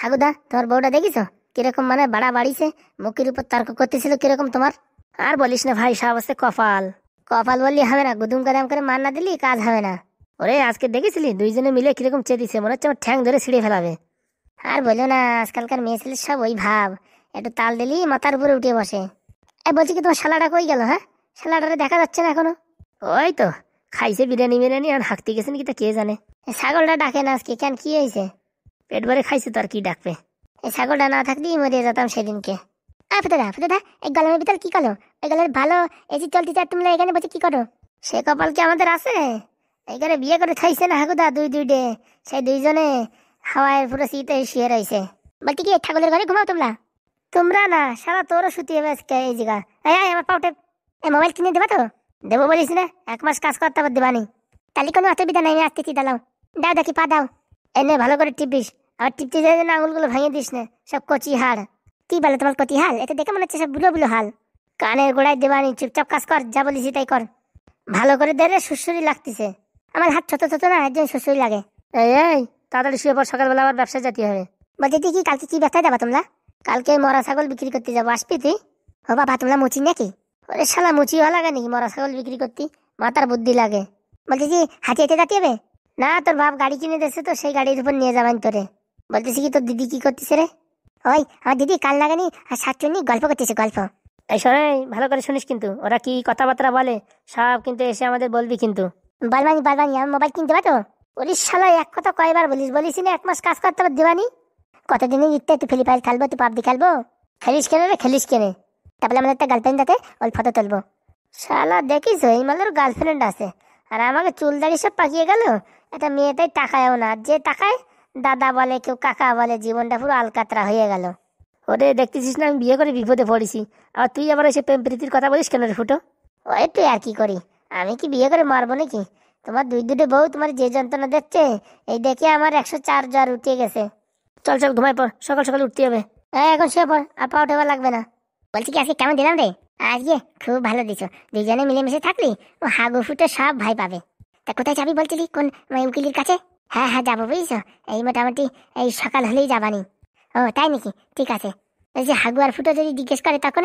হাগুদা, তোমার বউটা দেখিছো কিরকম মানে বাড়া বাড়িছে, মুখের উপর তর্ক করতেছিল কিরকম তোমার। আর বলিস না ভাই, সব আছে কপাল। কপাল বললি হবে না, গুদুম কাদাম করে মান না দিলি কাজ হবে না। ওরে আজকে দেখেছিলি দুইজনে মিলে কিরকম চেয়েছে, মনে হচ্ছে আমার ঠ্যাং ধরে ছিঁড়ে ফেলাবে। আর বলো না, আজকালকার মেয়ে ছেলে সব ওই ভাব, একটু তাল দিলি মাথার উপরে উঠে বসে। বলছি কি তোমার শালাটা কই গেল? হ্যাঁ, শালাটারে দেখা যাচ্ছে না এখনো। ওই তো খাইছে বিরিয়ানি মিরিয়ানি আর হাঁকতে গেছেন কি তা কে জানে। ছাগলটা ডাকে না আজকে, কেন কি হয়েছে? পেট ভরে খাইছে তো আর কি ডাকবে। এই ছাগলটা না থাকলেই মরে যেতাম সেদিনকে। ফুটাদা ফুটাদা, এই গলামের ভিতর কি করো? এই গলার ভালো এসি চলতে চার, তুমি এখানে বসে কি করো? সে কপাল কি আমাদের আছে? এইখানে বিয়ে করে খাইছে না হাগুদা দুই দুইটে, সেই দুইজনে হাওয়ায় পুরো শীতে শুয়ে রয়েছে। বলতে কি ঠাকুরের ঘরে ঘুমাও তোমরা? তোমরা না, সারা তোরও শুতে হবে আজকে এই জায়গা। আমার পাউটে মোবাইল কিনে দেবা তো? দেবো বলিস না, 1 মাস কাজ করতে আবার দেবানি। তাহলে কোনো অসুবিধা নাই, আমি আসতেছি, দাঁড়াও। দাও দেখি, পা দাও। এনে ভালো করে টিপিস, আর টিপতে যাই না আঙুলগুলো ভেঙে দিস না, সব কচি হাড়। কি বলে তোমার কচি হাল? এটা দেখে মনে হচ্ছে সব বুলো বুলো হাল। কানের গোড়ায় দেবানি, চুপচাপ কাজ কর, যা বলিস তাই কর। ভালো করে দে রে, সুসুরি লাগতেছে। আমার হাত ছোট ছোট না, একজন সুসুরি লাগে। এই তাড়াতাড়ি শুয়ে পর, সকালবেলা আবার ব্যবসায় যেতে হবে। বলছি তুই কি কালকে কি ব্যবসায় যাবা তোমরা? কালকে মরা ছাগল বিক্রি করতে যাবো, আসবি তুই? ও বাবা, তোমরা মুচি নাকি? ওরে শালা, মুচি হওয়া লাগে নাকি মরা ছাগল বিক্রি করতে? মাথার বুদ্ধি লাগে। বলছি কি হাঁটি হেঁটে যেতে হবে? না, তোর বাপ গাড়ি কিনে দিয়েছে তো, সেই গাড়ির উপর নিয়ে যাবেন তোরে। বলতেছি কি তোর দিদি কি করতেছে রে? ওই আমার দিদি কাল লাগানি আর শাকচুন্নি গল্প করতেছে, গল্প। এই শোনে, ভালো করে শুনিস কিন্তু, ওরা কি কথাবার্তা বলে সব কিন্তু এসে আমাদের বলবি কিন্তু। বলবানি বলবানি, আমি মোবাইল কিনতে পারো? ওরে শালা, এক কথা কয়বার বলিস, বলিস না 1 মাস কাজ করতে পার দেবানি। কতদিনই ইত্যা তুই ফ্রি ফায়ার খেলবো, তুই পাবজি খেলবো? খেলিস কেন রে, খেলিস কেনে? তারপরে আমাদের একটা গার্লফ্রেন্ড আছে, ওই ফটো তুলবো। শালা দেখিস, এই মালের গার্লফ্রেন্ড আছে, আর আমাকে চুল দাড়ি সব পাকিয়ে গেল। একটা মেয়েটাই টাকায়ও না, যে টাকায় দাদা বলে, কেউ কাকা বলে, জীবনটা পুরো আলকাতরা হয়ে গেল। ওরে দেখতেছিস না, আমি বিয়ে করে বিপদে পড়েছি, আর তুই আবার এসে প্রেম প্রীতির কথা বলিস কেন রে ফুটো? ওই তুই আর কি করি, আমি কি বিয়ে করে মারবো নাকি? তোমার দুই দুটো বউ তোমার যে যন্ত্রণা দিচ্ছে, এই দেখে আমার 104 জ্বর উঠে গেছে। চল চল ঘুমাই পর, সকাল সকাল উঠতে হবে। হ্যাঁ এখন শুয়ে পর, আর পা উঠেবার লাগবে না। বলছি কি আজকে কেমন দিলাম রে? আজকে খুব ভালো দিছো, দুইজনে মিলেমিশে থাকলি ও হাগু ফুটে সব ভাই পাবে। তা কোথায় যাবি বলছিলি, কোন উকিলের কাছে? হ্যাঁ হ্যাঁ যাবো, বুঝছো, এই মোটামুটি এই সকাল হলেই যাবানি। ও তাই নাকি, ঠিক আছে। এই যে হাগু আর ফুটো যদি জিজ্ঞেস করে তখন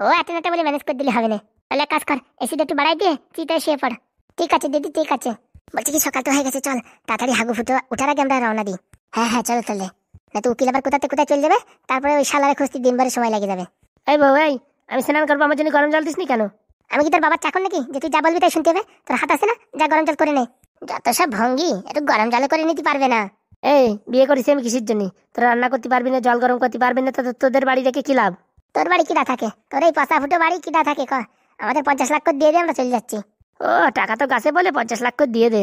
ও এত নাটা বলে ম্যানেজ করে দিলে হবে না। তাহলে কাজ কর, এসিটা একটু বাড়াই দিয়ে চিতায় শুয়ে পড়। ঠিক আছে দিদি, ঠিক আছে। বলছি কি সকাল তো হয়ে গেছে, চল তাড়াতাড়ি হাগু ফুটো ওঠার আগে আমরা রওনা দিই। হ্যাঁ হ্যাঁ চলো চলে, না তো উকিল আবার কোথাতে কোথায় চলে যাবে, তারপরে ওই শালারে খুঁজতে দিনবারে সময় লেগে যাবে। এই বউ, এই আমি স্নান করবো, আমার জন্য গরম জল দিসনি কেন? আমি কি তোর বাবার চাকর নাকি যে তুই যা বলবি তাই শুনতে হবে? তোর হাত আছে না, যা গরম জল করে নে। যত সব ভঙ্গি, একটু গরম জল করে নিতে পারবে না? এই বিয়ে করেছি আমি কিসের জন্য? তোরা রান্না করতে পারবি না, জল গরম করতে পারবি না, তো তোদের বাড়ি রেখে কি লাভ? তোর বাড়ি কিনা থাকে, তোর এই পচা ফুটো বাড়ি কিনা থাকে? আমাদের 50 লাখ করে দিয়ে দে, আমরা চলে যাচ্ছি। ও টাকা তো গাছে বলে, 50 লাখ করে দিয়ে দে।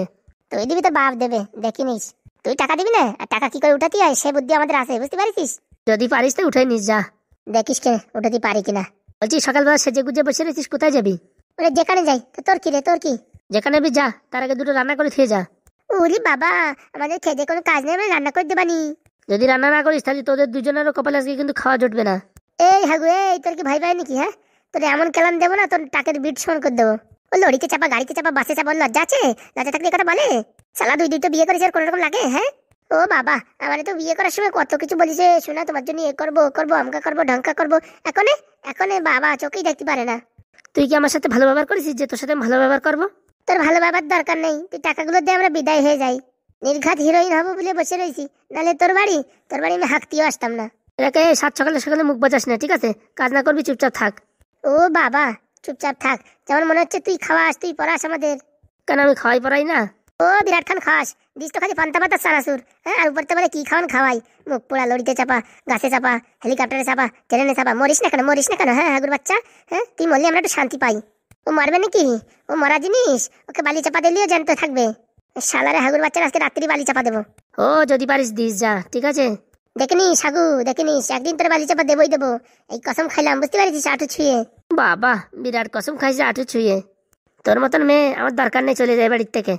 তুই দিবি, তোর বাপ দেবে, দেখি নিস। তুই টাকা দিবি না, আর টাকা কি করে উঠাতে হয় সে বুদ্ধি আমাদের আছে, বুঝতে পারিস? যদি পারিস তো উঠাই নিস, যা দেখিস কে উঠাতে পারি কিনা। বলছি সকালবেলা সেজে গুজে বসে রয়েছিস, কোথায় যাবি? ওরে যেখানে যাই, তো তোর কি রে, তোর কি? যেখানে বি যা, তার আগে দুটো রান্না করে খেয়ে যা। ওরে বাবা, আমাদের খেতে কোনো কাজ নেই, আমরা রান্না করে দেবানি। যদি রান্না না করিস তাহলে তোদের দুজনেরও কপালে আজকে কিন্তু খাওয়া জুটবে না। এই হাগু, এই তোর কি ভাই ভাই নাকি? হ্যাঁ, তোর এমন কেলাম দেবো না, তোর টাকের বিট সমান করে দেবো। ও লরিতে চাপা, গাড়িতে চাপা, বাসে চাপা, লজ্জা আছে? লজ্জা থাকলে কথা বলে? শালা দুই দুইটা বিয়ে করেছে আর কোনো রকম লাগে? হ্যাঁ, ও বাবা, আমার তো বিয়ে করার সময় কত কিছু বলিছে, শোনা তোমার জন্য এ করবো ও করবো, আমকা করবো ঢঙ্কা করবো, এখনে এখনে বাবা চোখেই দেখতে পারে না। তুই কি আমার সাথে ভালো ব্যবহার করেছিস যে তোর সাথে ভালো ব্যবহার করবো? তোর ভালো ব্যবহার দরকার নেই, তুই টাকাগুলো দিয়ে আমরা বিদায় হয়ে যাই। নির্ঘাত হিরোইন হবো বলে বসে রয়েছি, নাহলে তোর বাড়ি আমি হাঁকতেও আসতাম না। এটাকে সাত সকালে সকালে মুখ বাজাস না, ঠিক আছে? কাজ না করবি, চুপচাপ থাক। ও বাবা, চুপচাপ থাক, যেমন মনে হচ্ছে তুই খাওয়াস, তুই পড়াস আমাদের। কেন আমি খাওয়াই পড়াই না? ও বিরাট খান খাস, দিস তো খালি পান্তা পাতা সারাসুর। হ্যাঁ, আর উপরতে বলে কি খাওয়ান খাওয়াই, মুখ পোড়া, লরিতে চাপা, গাছে চাপা, হেলিকপ্টারে চাপা, ট্রেনে চাপা। মরিস না কেন, মরিস না কেন? হ্যাঁ হাগুর বাচ্চা, হ্যাঁ তুই মরলে আমরা একটু শান্তি পাই। ও মারবে নাকি? ও মরা জিনিস, ওকে বালি চাপা দিলেও জ্যান্ত থাকবে। শালারে হাগুর বাচ্চার আজকে রাত্রি বালি চাপা দেবো। ও যদি পারিস দিস, যা, ঠিক আছে? দেখিনি সাগু, দেখিনিস, একদিন তোর বালি চাপা দেবই দেবো, এই কসম খাইলাম, বুঝতে পারিস? আঠু ছুঁয়ে। বাবা, বিরাট কসম খাইছে আঠু ছুঁয়ে। তোর মতন মেয়ে আমার দরকার নেই, চলে যায় বাড়ির থেকে।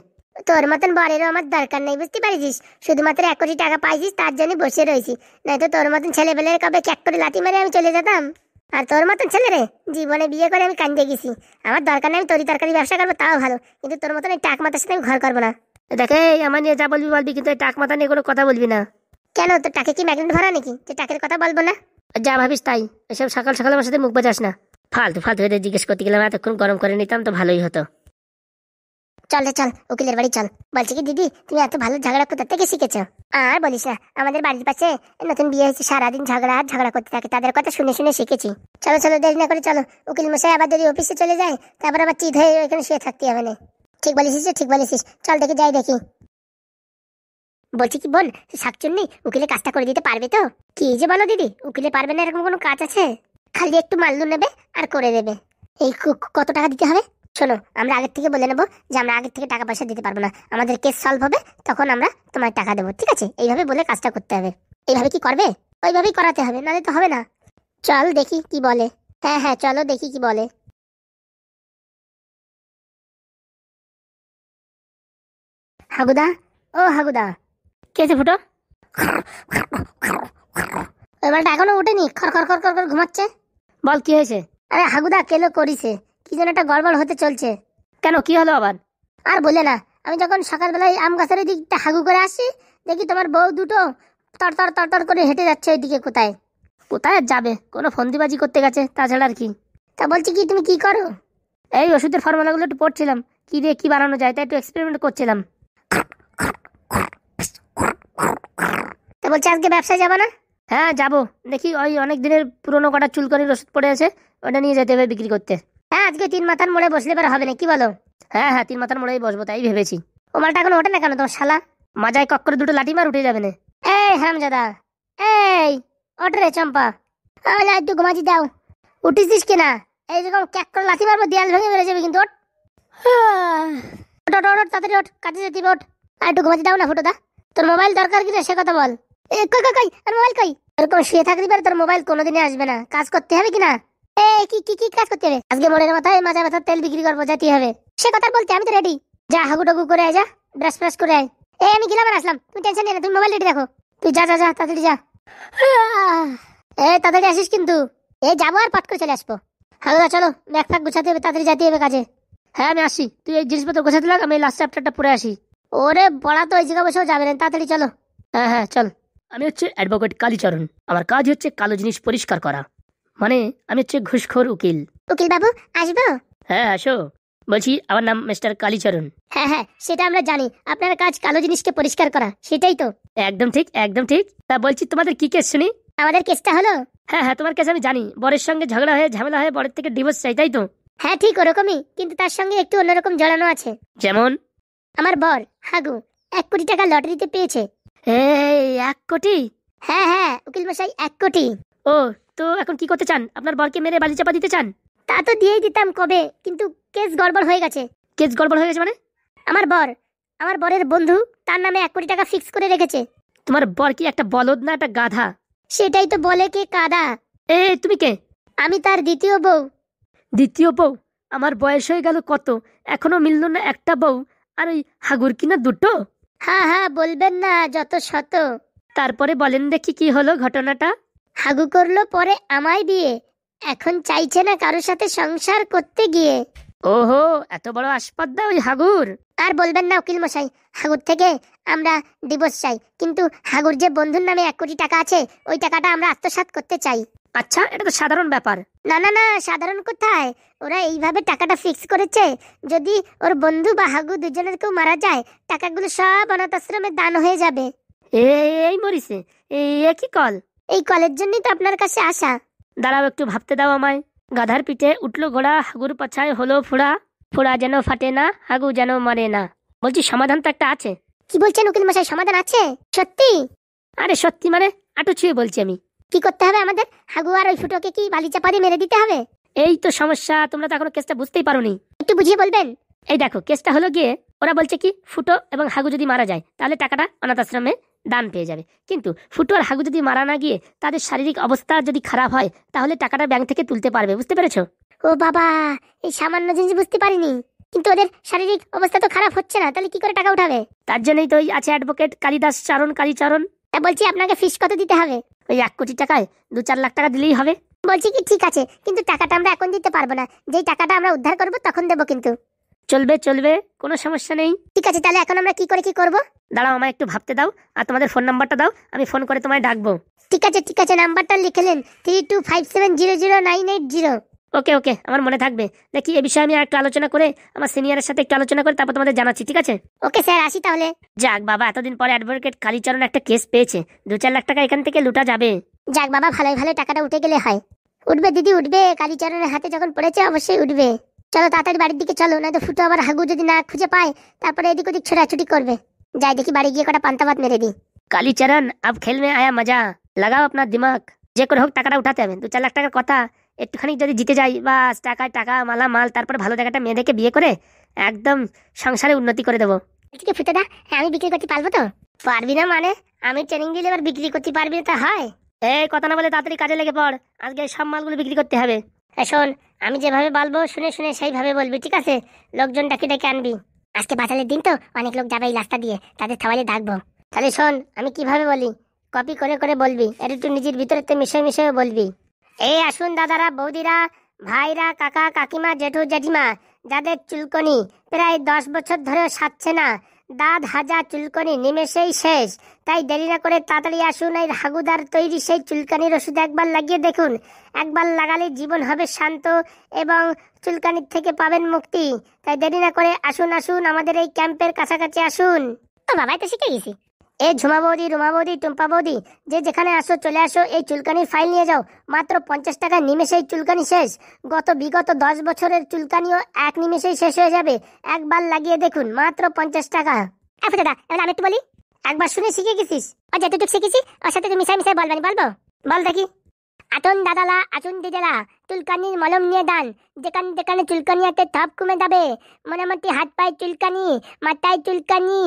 তোর মতন বরেরও আমার দরকার নেই, বুঝতে পারিস? শুধুমাত্র 1 কোটি টাকা পাইছিস তার জন্য বসে রয়েছি, নয়তো তোর মতন ছেলেবেলের কবে ক্যাক করে লাথি মেরে আমি চলে যেতাম। আর তোর মতন ছেলে রে জীবনে বিয়ে করে আমি কান্দে গেছি। আমার দরকার নেই, আমি তরি তরকারি ব্যবসা করবো তাও ভালো, কিন্তু তোর মতন এই টাক মাথার সাথে আমি ঘর করবো না। দেখে আমার নিয়ে যা বলবি বলবি, কিন্তু এই টাক মাথা নিয়ে কোনো কথা বলবি না। কেন, তো টাকে কি ম্যাগনেট ভরা নাকি যে টাকের কথা বলবো না? যা ভাবিস তাই, এসব সকাল সকাল আমার সাথে মুখ বাজাস না। ফালতু ফালতু হয়ে জিজ্ঞেস করতে গেলাম, এতক্ষণ গরম করে নিতাম তো ভালোই হতো। চল রে চল, উকিলের বাড়ি চল। বলছি কি দিদি, তুমি এত ভালো ঝগড়া কোথা থেকে শিখেছো? আর বলিস না, আমাদের বাড়ির পাশে নতুন বিয়ে হয়েছে, সারাদিন ঝগড়া আর ঝগড়া করতে থাকে, তাদের কথা শুনে শুনে শিখেছি। চলো চলো, দেরি না করে চলো, উকিল মশাই আবার যদি অফিসে চলে যায় তারপর আবার চিৎ হয়ে এখানে শুয়ে থাকতে হবে না। ঠিক বলেছিস, ঠিক বলেছিস, চল দেখে যাই দেখি। বলছি কি বোন, শাকচুন্নি উকিলের কাজটা করে দিতে পারবে তো? কি যে বলো দিদি, উকিলে পারবে না এরকম কোনো কাজ আছে? খালি একটু মাল্লু নেবে আর করে দেবে। এই কত টাকা দিতে হবে? শোনো, আমরা আগের থেকে বলে নেবো যে আমরা আগের থেকে টাকা পয়সা দিতে পারবো না, আমাদের কেস সলভ হবে তখন আমরা তোমার টাকা দেবো, ঠিক আছে? এইভাবে বলে কাজটা করতে হবে। এইভাবে কি করবে? ওইভাবেই করাতে হবে, নাহলে তো হবে না। চল দেখি কি বলে। হ্যাঁ হ্যাঁ, চলো দেখি কি বলে। হাগুদা, ও হাগুদা। কেছে ফুটো? এবারটা এখনো উঠেনি, খর খর খর খর ঘুমাচ্ছে। বল কি হয়েছে? আরে হাগুদা, কেলো করিছে, কি যেন একটা গড়বড় হতে চলছে। কেন, কি হলো আবার? আর বলে না, আমি যখন সকালবেলায় আম গাছের দিকটা হাগু করে আসি, দেখি তোমার বউ দুটো তরতর তরতর করে হেঁটে যাচ্ছে ওইদিকে। কোথায় কোথায় যাবে, কোনো ফন্দিবাজি করতে গেছে, তাছাড়া আর কি। তা বলছি কি, তুমি কি করো? এই ওষুধের ফর্মুলাগুলো একটু পড়ছিলাম, কি দিয়ে কি বানানো যায় তাই একটু এক্সপেরিমেন্ট করছিলাম। তা বলছি আজকে ব্যবসায় যাবো না? হ্যাঁ যাবো, দেখি ওই অনেক দিনের পুরোনো কটা চুলকানির ওষুধ পড়ে আছে, ওটা নিয়ে যেতে হবে বিক্রি করতে। হ্যাঁ, আজকে 3 মাথার মোড়ে বসলে এবার হবে না, কি বলো? হ্যাঁ হ্যাঁ, 3 মাথার মোড়েই বসবো তাই ভেবেছি। ও মালটা এখন ওঠে না কেন তোমার শালা? মাজায় কক করে দুটো লাঠি মার, উঠে যাবে না। এই হারামজাদা, এই ওঠ রে চম্পা, একটু ঘুমাচ্ছি দাও। উঠিস কিনা? এই যখন ক্যাক করে লাথি মারবো, দেয়াল ভেঙে বেড়ে যাবে কিন্তু। ওঠ ওঠ ওঠ, তাড়াতাড়ি ওঠ, কাজে যেতে হবে, ওঠ। আর একটু ঘুমাচ্ছি দাও না ফুটোদা। তোর মোবাইল দরকার কিনা সে কথা বল। কই কই কই, আর মোবাইল কই? এরকম শুয়ে থাকতে পারে, তোর মোবাইল কোনোদিনই আসবে না। কাজ করতে হবে কিনা? কি কি কি কাজ করতে হবে? আজকে মোড়ের মাথায় মাজা ব্যথার তেল বিক্রি করবো, যেতে হবে। সে কথা বলতে আমি তো রেডি। যা হাগু টাগু করে আয়, যা ব্রাশ ফ্রাশ করে আয়। আমি গেলাম আর আসলাম, তুমি টেনশন নিয়ে না, তুমি মোবাইল রেডি রাখো। তুই যা যা যা, তাড়াতাড়ি যা। তাড়াতাড়ি আসিস কিন্তু। যাবো আর পট করে চলে আসবো। হাগুদা চলো, ব্যাগ ফ্যাগ গুছাতে হবে, তাড়াতাড়ি যেতে হবে কাজে। হ্যাঁ আমি আসি, তুই এই জিনিসপত্র গোছাতে লাগ, আমি লাস্ট চ্যাপ্টারটা পড়ে আসি। ওরে বড়া, তো ওই জায়গা বসেও যাবে না, তাড়াতাড়ি চলো। হ্যাঁ হ্যাঁ চল। আমি হচ্ছে অ্যাডভোকেট কালীচরণ, আমার কাজ হচ্ছে কালো জিনিস পরিষ্কার করা, মানে আমি হচ্ছে ঘুষখোর উকিল। উকিল বাবু আসবো? হ্যাঁ আসো। বলছি আমার নাম মিস্টার কালীচরণ। হ্যাঁ হ্যাঁ, সেটা আমরা জানি, আপনার কাজ কালো জিনিসকে পরিষ্কার করা, সেটাই তো। একদম ঠিক একদম ঠিক। তা বলছি তোমাদের কি কেস শুনি? আমাদের কেসটা হলো, হ্যাঁ হ্যাঁ তোমার কেস আমি জানি, বরের সঙ্গে ঝগড়া হয়ে ঝামেলা হয়ে বরের থেকে ডিভোর্স চাই, তাই তো? হ্যাঁ ঠিক ওরকমই, কিন্তু তার সঙ্গে একটু অন্যরকম জড়ানো আছে। যেমন? আমার বর হাগু 1 কোটি টাকা লটারিতে পেয়েছে। এই 1 কোটি? হ্যাঁ হ্যাঁ উকিল মশাই, 1 কোটি। ও, তো এখন কি করতে চান? আপনার বরকে মেরে বালি চাপা দিতে চান? তা তো দিয়েই দিতাম কবে, কিন্তু কেস গড়বড় হয়ে গেছে। কেস গড়বড় হয়ে গেছে মানে? আমার বরের বন্ধু তার নামে 1 কোটি টাকা ফিক্স করে রেখেছে। তোমার বর কি একটা বলদ না একটা গাধা? সেটাই তো বলে কে কাদা। তুমি কে? আমি তার দ্বিতীয় বউ। দ্বিতীয় বউ? আমার বয়স হয়ে গেল কত, এখনো মিলল না একটা বউ, আর ওই হাগুর কিনা দুটো? হ্যাঁ হ্যাঁ, বলবেন না যত শত। তারপরে বলেন দেখি কি হলো ঘটনাটা? হাগু করলো পরে আমায় বিয়ে, এখন চাইছে না কারোর সাথে সংসার করতে গিয়ে। ওহো, এত বড় আসপদ্দা ওই হাগুর। আর বলবেন না উকিল মশাই, হাগুর থেকে আমরা ডিভোর্স চাই, কিন্তু হাগুর যে বন্ধুর নামে 1 কোটি টাকা আছে, ওই টাকাটা আমরা আত্মসাৎ করতে চাই। আচ্ছা, এটা তো সাধারণ ব্যাপার। না না না, সাধারণ কোথায়, ওরা এইভাবে টাকাটা ফিক্স করেছে, যদি ওর বন্ধু বা হাগু দুজনের কেউ মারা যায়, টাকাগুলো সব অনাথ আশ্রমে দান হয়ে যাবে। এই মরিছে, এই কি কল? এই কলের জন্যই তো আপনার কাছে আসা। দাঁড়াও একটু ভাবতে দাও আমায়। গাধার পিঠে উঠলো ঘোড়া, হাগুর পাছায় হলো ফোড়া, ফোড়া যেন ফাটে না, হাগু যেন মরে না। বলছি সমাধান তো একটা আছে। কি বলছেন উকিল মশাই, সমাধান আছে? সত্যি? আরে সত্যি মানে আটু ছুঁয়ে বলছি আমি। কি করতে হবে আমাদের? হাগু আর ওই ফুটোকে কি বালি চাপা দিয়ে মেরে দিতে হবে? এই তো সমস্যা, তোমরা তো এখনো কেসটা বুঝতেই পারোনি। একটু বুঝিয়ে বলবেন? এই দেখো, কেসটা হলো গিয়ে, ওরা বলছে কি ফুটো এবং হাগু যদি মারা যায় তাহলে টাকাটা অনাথ আশ্রমে দান পেয়ে যাবে, কিন্তু ফুটো আর হাগু যদি মারা না গিয়ে তাদের শারীরিক অবস্থা যদি খারাপ হয় তাহলে টাকাটা ব্যাংক থেকে তুলতে পারবে, বুঝতে পেরেছো? ও বাবা, এই সামান্য জিনিস বুঝতে পারিনি, কিন্তু ওদের শারীরিক অবস্থা তো খারাপ হচ্ছে না, তাহলে কি করে টাকা উঠাবে? তার জন্যই তো আছে অ্যাডভোকেট কালিদাস চরণ কালীচরণ। বলছি আপনাকে ফিস কত দিতে হবে? ওই 1 কোটি টাকায় 2-4 লাখ টাকা দিলেই হবে। বলছি কি ঠিক আছে, কিন্তু টাকাটা আমরা এখন দিতে পারবো না, যেই টাকাটা আমরা উদ্ধার করবো তখন দেবো কিন্তু। চলবে চলবে, কোনো সমস্যা নেই। ঠিক আছে, তাহলে এখন আমরা কি করে কি করব? দাঁড়াও, আমায় একটু ভাবতে দাও, আর তোমাদের ফোন নাম্বারটা দাও, আমি ফোন করে তোমায় ডাকবো। ঠিক আছে ঠিক আছে, নাম্বারটা লিখে নেন 3257000980। ওকে ওকে, আমার মনে থাকবে। দেখি এ বিষয়ে আমি একটু আলোচনা করে আমার সিনিয়রের সাথে একটু আলোচনা করে তারপর তোমাদের জানাচ্ছি, ঠিক আছে? ওকে স্যার, আসি তাহলে। যাক বাবা, এতদিন পরে অ্যাডভোকেট কালীচরণ একটা কেস পেয়েছে, 2-4 লাখ টাকা এখান থেকে লুটা যাবে। যাক বাবা, ভালোই ভালো টাকাটা উঠে গেলে হয়। উঠবে দিদি উঠবে, কালীচরণের হাতে যখন পড়েছে অবশ্যই উঠবে। চলো তাড়াতাড়ি বাড়ির দিকে চলো, নয়তো ফুটো আবার হাগু যদি না খুঁজে পায় তারপরে এদিক ওদিক ছোটাছুটি করবে। যাই দেখি বাড়ি গিয়ে কটা পান্তা ভাত মেরে দিই। কালীচরণ, আব খেল মে আয়া মজা, লাগাও আপনার দিমাগ। যে করে হোক টাকাটা উঠাতে হবে, 2-4 লাখ টাকার কথা, একটুখানি যদি জিতে যাই, বাস টাকায় টাকা, মালা মাল, তারপরে ভালো জায়গাটা মেয়ে দেখে বিয়ে করে একদম সংসারে উন্নতি করে দেবো। ঠিক আছে ফুটোদা, হ্যাঁ আমি বিক্রি করতে পারবো তো? পারবি না মানে? আমি ট্রেনিং দিলে এবার বিক্রি করতে পারবি না তা হয়? এই কথা না বলে তাড়াতাড়ি কাজে লেগে পড়, আজকে সব মালগুলো বিক্রি করতে হবে। শোন, আমি যেভাবে বলবো শুনে শুনে সেইভাবে বলবি, ঠিক আছে? লোকজন ডাকি ডেকে আনবি। আজকে বাজারের দিন তো, অনেক লোক যাবে এই রাস্তা দিয়ে, তাদের খাওয়ালে ডাকবো। তাহলে শোন, আমি কিভাবে বলি কপি করে করে বলবি, আর একটু নিজের ভিতরে মিশে মিশে বলবি। এই আসুন দাদারা, বৌদিরা, ভাইরা, কাকা কাকিমা, জেঠু জেঠিমা, যাদের চুলকনি প্রায় 10 বছর ধরে সারছে না, দাঁত হাজা চুলকনি নিমেষেই শেষ, তাই দেরি না করে তাড়াতাড়ি আসুন এই হাগুদার তৈরি সেই চুলকানির ওষুধ একবার লাগিয়ে দেখুন। একবার লাগালে জীবন হবে শান্ত এবং চুলকানির থেকে পাবেন মুক্তি। তাই দেরি না করে আসুন আসুন, আমাদের এই ক্যাম্পের কাছাকাছি আসুন। তো বাবাই তো শিখে গেছি। এই ঝুমা বৌদি, রুমা বৌদি, টুম্পা বৌদি, যে যেখানে আসো চলে আসো, এই চুলকানির ফাইল নিয়ে যাও। মাত্র 50 টাকা নিমেষেই চুলকানি শেষ। বিগত 10 বছরের চুলকানিও এক নিমেষেই শেষ হয়ে যাবে। একবার লাগিয়ে দেখুন, মাত্র 50 টাকা। দাদা, এবার আমি একটু বলি, একবার শুনে শিখে গেছিস, আর যতটুকু শিখেছি ওর সাথে তুই মিশাই মিশাই বলবানি, বলবো? বল দেখি। আতুন দাদালা, আচুন দিদেলা, চুলকানির মলম নিয়ে দান। যেখানে যেখানে চুলকানি আছে সব কমে যাবে। মোটামুটি হাত পায়ে চুলকানি, মাথায় চুলকানি,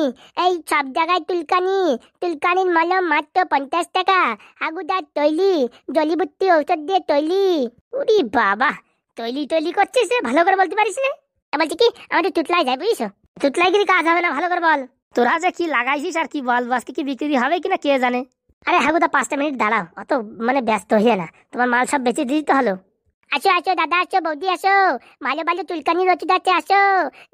এই সব জায়গায় চুলকানি। চুলকানির মলম মাত্র 50 টাকা। আগুদার তৈলি, জলিবুট্টি ঔষধ দিয়ে তৈলি। উরি বাবা, তৈলি তৈলি করছিস রে, ভালো করে বলতে পারিস না? বলছি কি, আমাদের টুটলাই যায়, বুঝিস? টুটলাই গিরি কাজ হবে না, ভালো করে বল। তোরা যে কি লাগাইছিস আর কি বল, আজকে কি বিক্রি হবে কিনা কে জানে। আরে হাগুদা 5টা মিনিট দাঁড়াও, অত ব্যস্ত হইয়ে না, তোমার মাল সব বেঁচে দিতে হলো। আসো আসো দাদা, আসো বৌদি, আসো। ভালো ভালো চুলকানির ওষুধ আছে, আসো।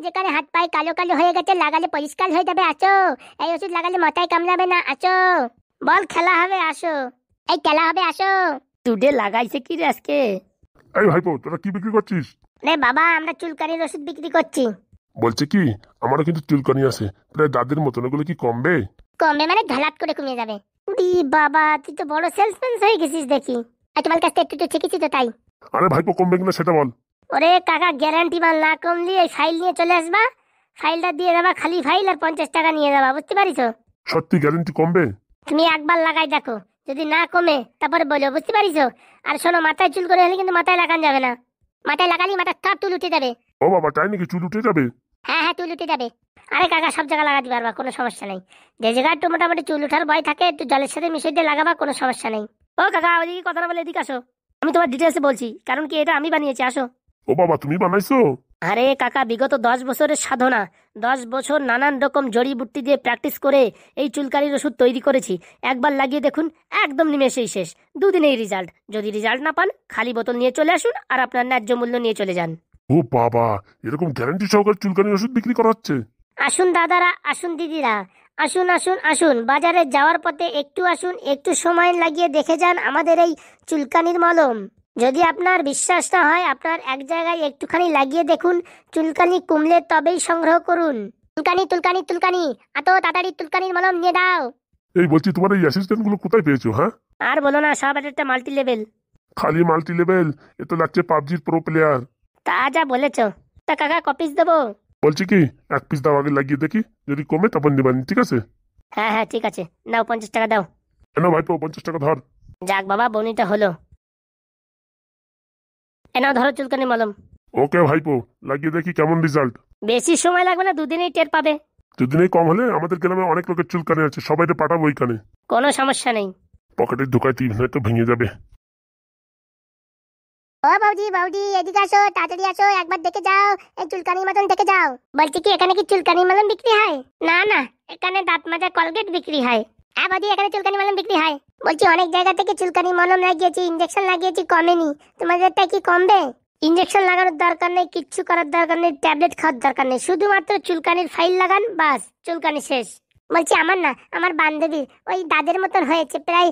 যেখানে হাত পায়ে কালো কালো হয়ে গেছে লাগালে পরিষ্কার হয়ে যাবে, আসো। এই ওষুধ লাগালে মাথায় কামড়াবে না, আসো। বল খেলা হবে, আসো। এই খেলা হবে, আসো। টুডে লাগাইছে কি রে আজকে? এই ভাইপো, তোরা কি বিক্রি করছিস? রে বাবা, আমরা চুলকানির ওষুধ বিক্রি করছি। বলছে কি, আমারও কিন্তু চুলকানি আছে, প্রায় দাদের মতন, ওগুলো কি কমবে? কমবে মানে ঝালাত করে কমিয়ে যাবে। উরি বাবা, তুই তো বড় সেলসম্যান হয়ে গেছিস দেখি। আর তোমার কাছ থেকে একটু শিখেছি তো তাই। আরে ভাইপো, কমবে কিনা সেটা বল। ওরে কাকা, গ্যারান্টি মাল না কমলি এই ফাইল নিয়ে চলে আসবা। ফাইলটা দিয়ে দেবা, খালি ফাইল, আর 50 টাকা নিয়ে যাবা, বুঝতে পারিছো? সত্যি গ্যারেন্টি কমবে? তুমি একবার লাগাই দেখো, যদি না কমে তারপরে বলো, বুঝতে পারিছো? আর শোনো, মাথায় চুল করে হলে কিন্তু মাথায় লাগান যাবে না। মাথায় লাগালি মাথার সব চুল উঠে যাবে। ও বাবা, তাই নাকি? চুল উঠে যাবে? হ্যাঁ হ্যাঁ, চুল উঠে যাবে। আরে কাকা, সব জায়গা লাগাতে পারবা, কোনো সমস্যা নেই। যে জায়গায় একটু মোটামুটি চুল উঠার ভয় থাকে, একটু জলের সাথে মিশিয়ে দিয়ে লাগাবা, কোনো সমস্যা নেই। ও কাকা, ওইদিকে কথা না বলে এদিকে আসো, আমি তোমার ডিটেলসে বলছি, কারণ কি এটা আমি বানিয়েছি, আসো। ও বাবা, তুমি বানাইছো? আরে কাকা, বিগত 10 বছরের সাধনা, 10 বছর নানান রকম জড়িবুটি দিয়ে প্র্যাকটিস করে এই চুলকানির ওষুধ তৈরি করেছি। একবার লাগিয়ে দেখুন, একদম নিমেষেই শেষ, 2 দিনেই রেজাল্ট। যদি রেজাল্ট না পান, খালি বোতল নিয়ে চলে আসুন, আর আপনার ন্যায্য মূল্য নিয়ে চলে যান। ও বাবা, এরকম গ্যারান্টি সহকারে চুলকানির ওষুধ বিক্রি করা হচ্ছে? আসুন দাদারা, আসুন দিদিরা, আসুন আসুন আসুন, বাজারে যাওয়ার পথে একটু আসুন, একটু সময় লাগিয়ে দেখে যান আমাদের এই চুলকানির মলম। যদি আপনার বিশ্বাস না হয়, আপনার এক জায়গায় একটুখানি লাগিয়ে দেখুন, চুলকানি কমলে তবেই সংগ্রহ করুন। তুলকানি তুলকানি তুলকানি, এত তাড়াতাড়ি তুলকানির মলম নিয়ে দাও। এই বলছি, তোমার এই অ্যাসিস্ট্যান্ট গুলো কোথায় পেয়েছো? হ্যাঁ, আর বলো না, সব একটা মাল্টি লেভেল। খালি মাল্টি লেভেল? এ তো লাগছে পাবজির প্রো প্লেয়ার। তা যা বলেছ। তা কাকা, কপিস দেবো? বলছি কি, 1 পিস দাও, আগে লাগিয়ে দেখি, যদি কমে তারপর নিবানি, ঠিক আছে? হ্যাঁ হ্যাঁ ঠিক আছে, নাও 50 টাকা দাও। কেন ভাইপো, 50 টাকা ধর। যাক বাবা, বনিটা হলো। এনাও ধরো চুলকানি মলম। ওকে ভাইপো, লাগিয়ে দেখি কেমন রেজাল্ট। বেশি সময় লাগবে না, 2 দিনেই টের পাবে। দুদিনেই কম হলে আমাদের গ্রামে অনেক লোকের চুলকানি আছে, সবাইকে পাঠাবো ওইখানে। কোনো সমস্যা নেই। পকেটে ঢুকাই 3 হয়তো ভেঙে যাবে। ও বাউজি বাউজি, এদিকে আসো, তাড়াতাড়ি আসো, একবার দেখে যাও, এই চুলকানির মতন দেখে যাও। বলছি কি, এখানে কি চুলকানির মলম বিক্রি হয়? না না, এখানে দাঁত মাজা কলগেট বিক্রি হয়। হ্যাঁ বৌদি, এখানে চুলকানি মলম বিক্রি হয়। বলছি অনেক জায়গা থেকে চুলকানি মলম লাগিয়েছি, ইঞ্জেকশন লাগিয়েছি, কমেনি। তোমাদেরটা কি কমবে? ইঞ্জেকশন লাগানোর দরকার নেই, কিচ্ছু করার দরকার নেই, ট্যাবলেট খাওয়ার দরকার নেই, শুধুমাত্র চুলকানির ফাইল লাগান, বাস চুলকানি শেষ। বলছি আমার না, আমার বান্ধবীর ওই দাদের মতন হয়েছে, প্রায়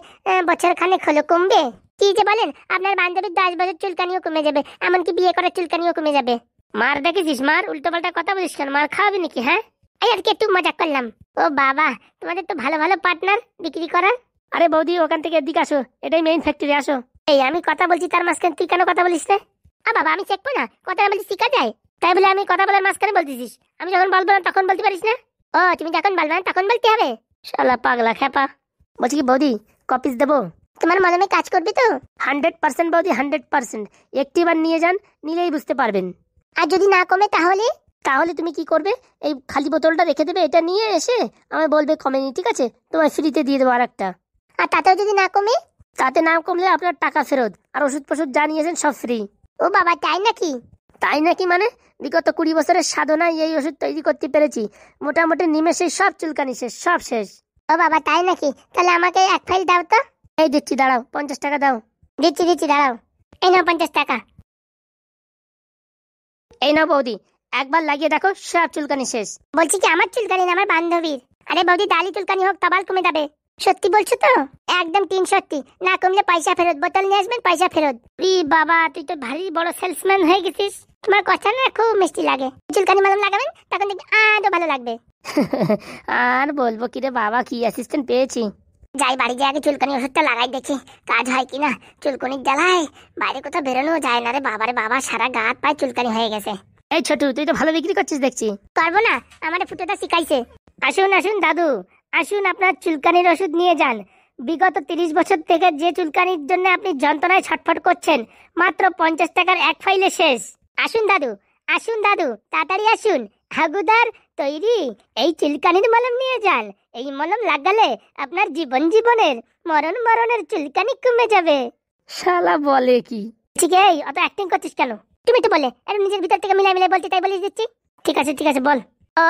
বছর খানেক হলো। কমবে? কি যে বলেন, আপনার বান্ধবীর 10 বছর চুলকানিও কমে যাবে, এমনকি বিয়ে করার চুলকানিও কমে যাবে। মার দেখেছিস? মার উল্টো পাল্টা কথা বলিস কেন? মার খাওয়াবি নাকি? হ্যাঁ, এই আর কি একটু মজা করলাম। ও বাবা, তোমাদের তো ভালো ভালো পার্টনার বিক্রি করার। আরে বৌদি, ওখান থেকে এদিকে আসো, এটাই মেইন ফ্যাক্টরি, আসো। এই আমি কথা বলছি, তার মাঝখানে তুই কেন কথা বলিস রে? বাবা আমি চেকবো না, কথা বলছি শিখা যায়, তাই বলে আমি কথা বলার মাঝখানে বলতেছিস? আমি যখন বলবো না তখন বলতে পারিস না? ও তুমি যখন বলবে না তখন বলতে হবে? শালা পাগলা খেপা। বলছি কি বৌদি, কপিস দেবো? তোমার মনে কাজ করবি তো? 100% বৌদি, 100%। একটিবার নিয়ে যান, নিলেই বুঝতে পারবেন। আর যদি না কমে তাহলে? তাহলে তুমি কি করবে? এই খালি বোতলটা রেখে দেবে, এটা নিয়ে এসে আমায় বলবে কমেনি, ঠিক আছে? তোমায় ফ্রিতে দিয়ে দেবো আর একটা। আর তাতেও যদি না কমে? তাতে না কমলে আপনার টাকা ফেরত, আর ওষুধ ফষুধ যা নিয়েছেন সব ফ্রি। ও বাবা, তাই নাকি? তাই নাকি মানে? বিগত 20 বছরের সাধনায় এই ওষুধ তৈরি করতে পেরেছি, মোটামুটি নিমেষে সব চুলকানি শেষ, সব শেষ। ও বাবা, তাই নাকি? তাহলে আমাকে এক ফাইল দাও তো। এই দিচ্ছি, দাঁড়াও, 50 টাকা দাও। দিচ্ছি, দাঁড়াও। এই নাও 50 টাকা। এই নাও বৌদি, একবার লাগিয়ে দেখো, সব চুলকানি শেষ। বলছি কি আমার চুলকানি না, আমার বান্ধবীর। আরে বৌদি, দালি চুলকানি হোক তবাল কমে যাবে। সত্যি বলছো তো? একদম 3 সত্যি। না কমলে পয়সা ফেরত, বোতল নিয়ে আসবেন, পয়সা ফেরত। বাবা, তুই তো ভারী বড় সেলসম্যান হয়ে গেছিস। তোমার কথা না খুব মিষ্টি লাগে। চুলকানি মলম লাগাবেন, তখন দেখবি আরো ভালো লাগবে। আর বলবো কি রে বাবা, কি অ্যাসিস্ট্যান্ট পেয়েছি। যাই বাড়ি যাই, আগে চুলকানি ওষুধটা লাগাই দেখি কাজ হয় কিনা। চুলকানির জ্বালায় বাইরে কোথাও বেরোনো যায় না রে বাবারে বাবা, সারা গা হাত পায়ে চুলকানি হয়ে গেছে। এই ছোটু, তুই তো ভালো বিক্রি করছিস দেখছি। করবো না, আমার ফুটোটা শিখাইছে। আসুন আসুন দাদু, আসুন, আপনার চুলকানির ওষুধ নিয়ে যান। বিগত 30 বছর থেকে যে চুলকানির জন্য আপনি যন্ত্রণায় ছটফট করছেন, মাত্র 50 টাকার এক ফাইলে শেষ। আসুন দাদু, আসুন দাদু, তাড়াতাড়ি আসুন। হাগুদার তৈরি এই চুলকানির মলম নিয়ে যান। এই মলম লাগালে আপনার জীবনের মরণের চুলকানি কমে যাবে। শালা বলে কি? ঠিক এই অত অ্যাক্টিং করছিস কেন? তুমি তো বলে এরকম নিজের ভিতর থেকে মিলাই বলতে, তাই বলে দিচ্ছি। ঠিক আছে বল। ও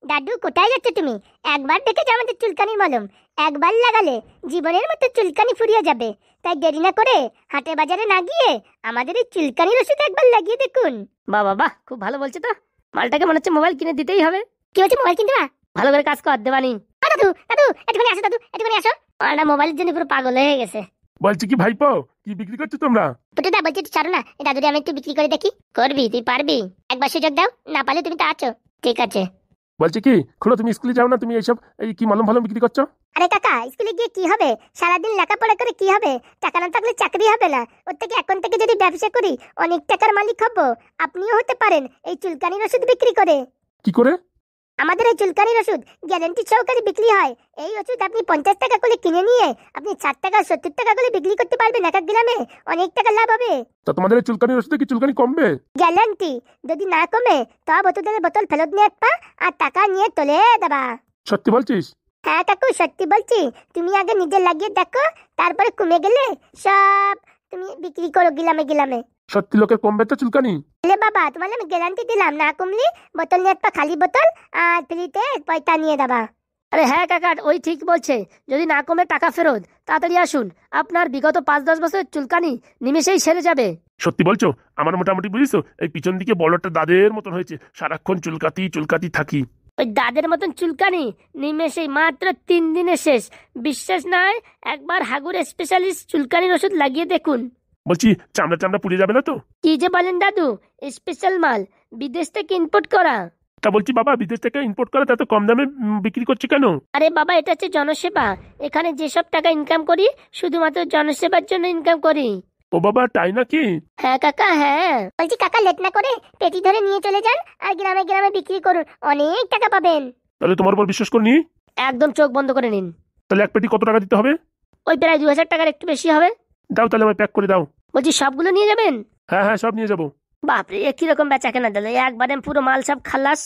দাদু কোথায় যাচ্ছে তুমি? একবার দেখে আমাদের চুলকানির মলম, একবার লাগালে জীবনের মতো চুলকানি ফুরিয়ে যাবে। তাই দেরি না করে হাটে বাজারে না গিয়ে আমাদের এই চুলকানির ওষুধ একবার লাগিয়ে দেখুন। বাহ, খুব ভালো বলছে তো। মালটাকে মনে হচ্ছে মোবাইল কিনে দিতেই হবে। কি হচ্ছে, মোবাইল কিনতে? ভালো করে কাজ কর দেবানি। দাদু একটুখানি আসো, দাদু একটুখানি আসো। মালটা মোবাইলের জন্য পুরো পাগল হয়ে গেছে। বলছি কি ভাইপো, কি বিক্রি করছো তোমরা? পুটুদা বলছি, তুই ছাড়ো না, দাদুরে আমি একটু বিক্রি করে দেখি। করবি? তুই পারবি? একবার সুযোগ দাও, না পারলে তুমি তো আছো। ঠিক আছে। বলছি কি খুড়ো, তুমি স্কুলে যাও না? তুমি এইসব এই কি মলম ফলম বিক্রি করছো? আরে কাকা, স্কুলে গিয়ে কি হবে? সারাদিন লেখাপড়া করে কি হবে? টাকা না থাকলে চাকরি হবে না। ওর থেকে এখন থেকে যদি ব্যবসা করি, অনেক টাকার মালিক হব। আপনিও হতে পারেন এই চুলকানির ওষুধ বিক্রি করে। কি করে? আমাদের এই চুলকানির ওষুধ গ্যারান্টি সহকারে বিক্রি হয়। এই ওষুধ আপনি 50 টাকা করে কিনে নিয়ে আপনি 60 টাকা 70 টাকা করে বিক্রি করতে পারবেন এক এক গ্রামে। অনেক টাকা লাভ হবে। তা তোমাদের এই চুলকানির ওষুধে কি চুলকানি কমবে? গ্যারান্টি। যদি না কমে তো বোতল ফেরত নিয়ে আসবা, আর টাকা নিয়ে চলে দেবা। সত্যি বলছিস? হ্যাঁ কাকু, সত্যি বলছি। তুমি আগে নিজে লাগিয়ে দেখো, তারপরে কমে গেলে সব তুমি বিক্রি করো গ্রামে। সত্যি লোকের কমবে তো চুলকানি? বাবা, তোমার আমি গ্যারান্টি দিলাম, না কমলি বোতল নিয়ে আসবা, খালি বোতল, আর ফ্রিতে পয়সা নিয়ে দেবা। আরে হ্যাঁ কাকা, ওই ঠিক বলছে। যদি না কমে টাকা ফেরত। তাড়াতাড়ি আসুন, আপনার বিগত 5-10 বছরের চুলকানি নিমেষেই সেরে যাবে। সত্যি বলছো? আমার মোটামুটি বুঝিস, এই পিছন দিকে বড়টা দাদের মতন হয়েছে, সারাক্ষণ চুলকাতি থাকি। ওই দাদের মতন চুলকানি নিমেষেই, মাত্র 3 দিনে শেষ। বিশ্বাস নয়, একবার হাগুর স্পেশালিস্ট চুলকানির ওষুধ লাগিয়ে দেখুন। বলছি চামড়া পুড়ে যাবে না তো? কি যে বলেন দাদু, স্পেশাল মাল, বিদেশ থেকে ইম্পোর্ট করা। তা বলছি বাবা, বিদেশ থেকে ইম্পোর্ট করা এত কম দামে বিক্রি করছে কেন? আরে বাবা, এটা হচ্ছে জনসেবা। এখানে যেসব টাকা ইনকাম করি, শুধুমাত্র জনসেবার জন্য ইনকাম করি। ও বাবা, তাই নাকি? হ্যাঁ কাকা, হ্যাঁ। বলছি কাকা, লেট না করে পেটি ধরে নিয়ে চলে যান, আর গ্রামে বিক্রি করুন, অনেক টাকা পাবেন। তাহলে তোমার উপর বিশ্বাস করিনি। একদম চোখ বন্ধ করে নিন। তাহলে এক পেটি কত টাকা দিতে হবে? ওই প্রায় 2000 টাকার একটু বেশি হবে। দাও তাহলে, আমায় প্যাক করে দাও। বলছি সবগুলো নিয়ে যাবেন? হ্যাঁ, সব নিয়ে যাবো। বাপরে, কিরকম বেচা কেনা দিলে, একবারে পুরো মাল সব খালাস।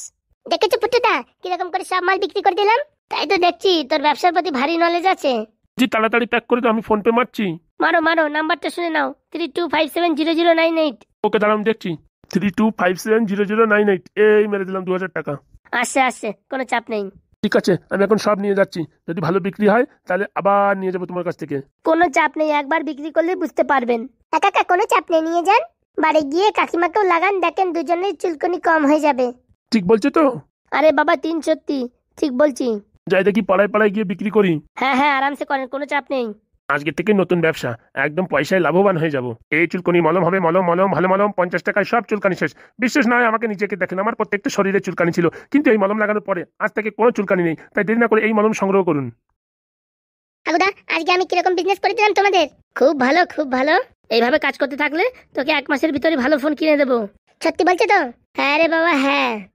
দেখেছো পুটুদা, কিরকম করে সব মাল বিক্রি করে দিলাম? তাই তো দেখছি তোর ব্যবসার প্রতি ভারী নলেজ আছে। জি, তাড়াতাড়ি প্যাক করে দাও, আমি ফোন পে মারছি। মারো, নাম্বারটা শুনে নাও, 32570098। ওকে, দাঁড়াও, আমি দেখছি। 32570098, এই মেরে দিলাম 2000 টাকা। আসছে, কোনো চাপ নেই। ঠিক আছে, আমি এখন সব নিয়ে যাচ্ছি। যদি ভালো বিক্রি হয় তাহলে আবার নিয়ে যাবো তোমার কাছ থেকে। কোনো চাপ নেই, একবার বিক্রি করলে বুঝতে পারবেন। কাকা কোনো চাপ নেই, নিয়ে যান। বাড়ি গিয়ে কাকিমাকেও লাগান, দেখেন দুজনের চুলকনি কম হয়ে যাবে। ঠিক বলছো তো? আরে বাবা তিন সত্যি ঠিক বলছি। যাই দেখি পাড়ায় পাড়ায় গিয়ে বিক্রি করি। হ্যাঁ হ্যাঁ আরামসে করেন, কোনো চাপ নেই। আজকে থেকে নতুন ব্যবসা, একদম পয়সায় লাভবান হয়ে যাব। এই চুলকনি মলম হবে, মলম মলম ভালো মলম, 50 টাকায় সব চুলকানি শেষ। বিশ্বাস না হয় আমাকে নিজেকে দেখেন, আমার প্রত্যেকটা শরীরে চুলকানি ছিল, কিন্তু এই মলম লাগানোর পরে আজ থেকে কোনো চুলকানি নেই। তাই দেরি না করে এই মলম সংগ্রহ করুন। কাকুদা আজকে আমি কিরকম বিজনেস করে দিলাম তোমাদের? খুব ভালো খুব ভালো। এইভাবে কাজ করতে থাকলে তোকে 1 মাসের ভিতরে ভালো ফোন কিনে দেবো। সত্যি বলছো তো? হ্যাঁ রে বাবা হ্যাঁ।